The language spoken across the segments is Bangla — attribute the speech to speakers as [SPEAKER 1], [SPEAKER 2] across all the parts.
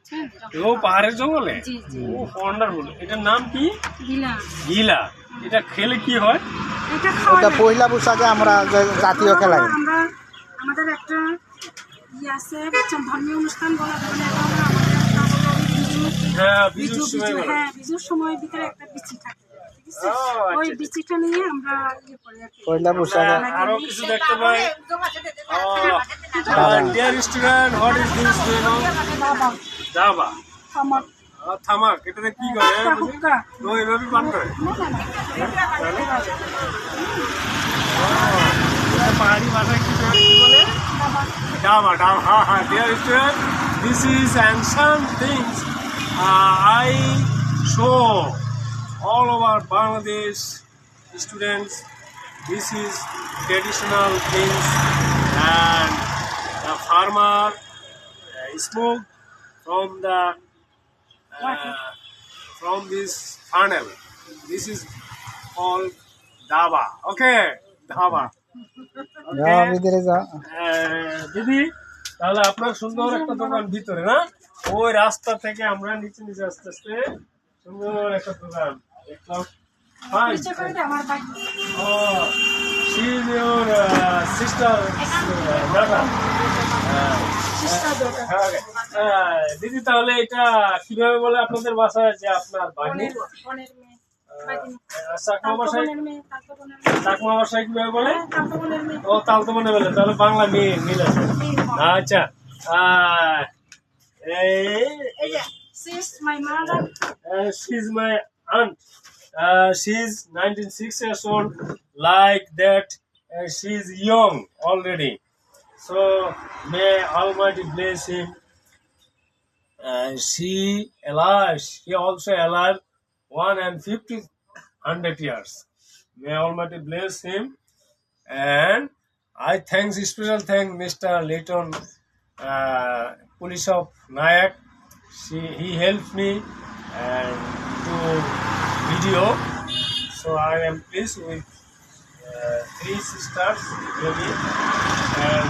[SPEAKER 1] বুঝছেন?
[SPEAKER 2] ও পাহাড়ের জঙ্গলে?
[SPEAKER 1] জি জি।
[SPEAKER 2] ও ওয়ান্ডারফুল। এটার নাম কি?
[SPEAKER 1] গিলা।
[SPEAKER 2] গিলা। এটা খেলে কি হয়?
[SPEAKER 1] এটা খাওয়া
[SPEAKER 3] ওটা
[SPEAKER 1] যায়।
[SPEAKER 3] পয়লা বৈশাখে আমরা যে জাতীয় খেলা
[SPEAKER 1] আমরা আমাদের একটা আছে বুঝছেন, ধর্মীয় অনুষ্ঠান বলা ধরনের এটা আমরা আমাদের একটা হলো
[SPEAKER 2] হ্যাঁ,
[SPEAKER 1] বিজু
[SPEAKER 2] বিজুর সময় বলে।
[SPEAKER 1] হ্যাঁ বিজুর সময় ভিতরে একটা বিচি থাকে, ঠিক আছে?
[SPEAKER 2] ও, আচ্ছা,
[SPEAKER 1] ওই
[SPEAKER 2] আচ্ছা।
[SPEAKER 1] বিচিটা নিয়ে আমরা ইয়ে করি আর কি।
[SPEAKER 3] পয়লা বৈশাখে
[SPEAKER 2] আরো কিছু দেখতে পাই।
[SPEAKER 3] দাবা।
[SPEAKER 2] Dear student, what is this? Do you know?
[SPEAKER 1] বাবা
[SPEAKER 2] দাবা।
[SPEAKER 1] আমার
[SPEAKER 2] থামাক। এটাতে কি করে?
[SPEAKER 1] হুক্কা হুক্কা
[SPEAKER 2] ও এভাবে পান করে?
[SPEAKER 1] না না না
[SPEAKER 2] এটা পাহাড়ি ভাষায় কি বলে?
[SPEAKER 1] বাবা
[SPEAKER 2] Dava, Dava, ha, ha. Dear student, this is ancient things I show all over Bangladesh students. This is traditional things, and the farmer smoke from this funnel. This is called Dava. Okay, Dava.
[SPEAKER 3] যাও ভিতরে যাও।
[SPEAKER 2] দিদি, তাহলে আপনার সুন্দর একটা দোকান ভিতরে না, ওই রাস্তা থেকে আমরা নিচে নিচে আস্তে আস্তে সুন্দর একটা দোকান দেখলাম।
[SPEAKER 1] নিচে করে দে, আমার bike
[SPEAKER 2] She is your sister, brother.
[SPEAKER 1] Sister দোকান
[SPEAKER 2] দিদি, তাহলে এটা কিভাবে বলে আপনাদের বাসায় যে আপনার বাড়ি?
[SPEAKER 1] বোনের মেয়ে বাইদিন
[SPEAKER 2] চাকমা ভাষায়,
[SPEAKER 1] বোনের মেয়ে তারপর বোনের মেয়ে
[SPEAKER 2] চাকমা ভাষায় কিভাবে বলে?
[SPEAKER 1] তারপর বোনের মেয়ে
[SPEAKER 2] ও তালতো মনে বলে, তাহলে বাংলা মেয়ে মিল আছে। আচ্ছা,
[SPEAKER 1] এই যে she's my mother
[SPEAKER 2] she's my aunt. She's 96 years old. Like that, she's young already. So may Almighty bless him. She alive. She also alive 150 years. May Almighty bless him. And I thanks special thank Mr. Leighton, police of Nayak. He helped me and to video. So I am pleased with 3 sisters, baby, and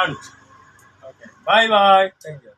[SPEAKER 2] aunt. Okay. Bye bye. Thank you.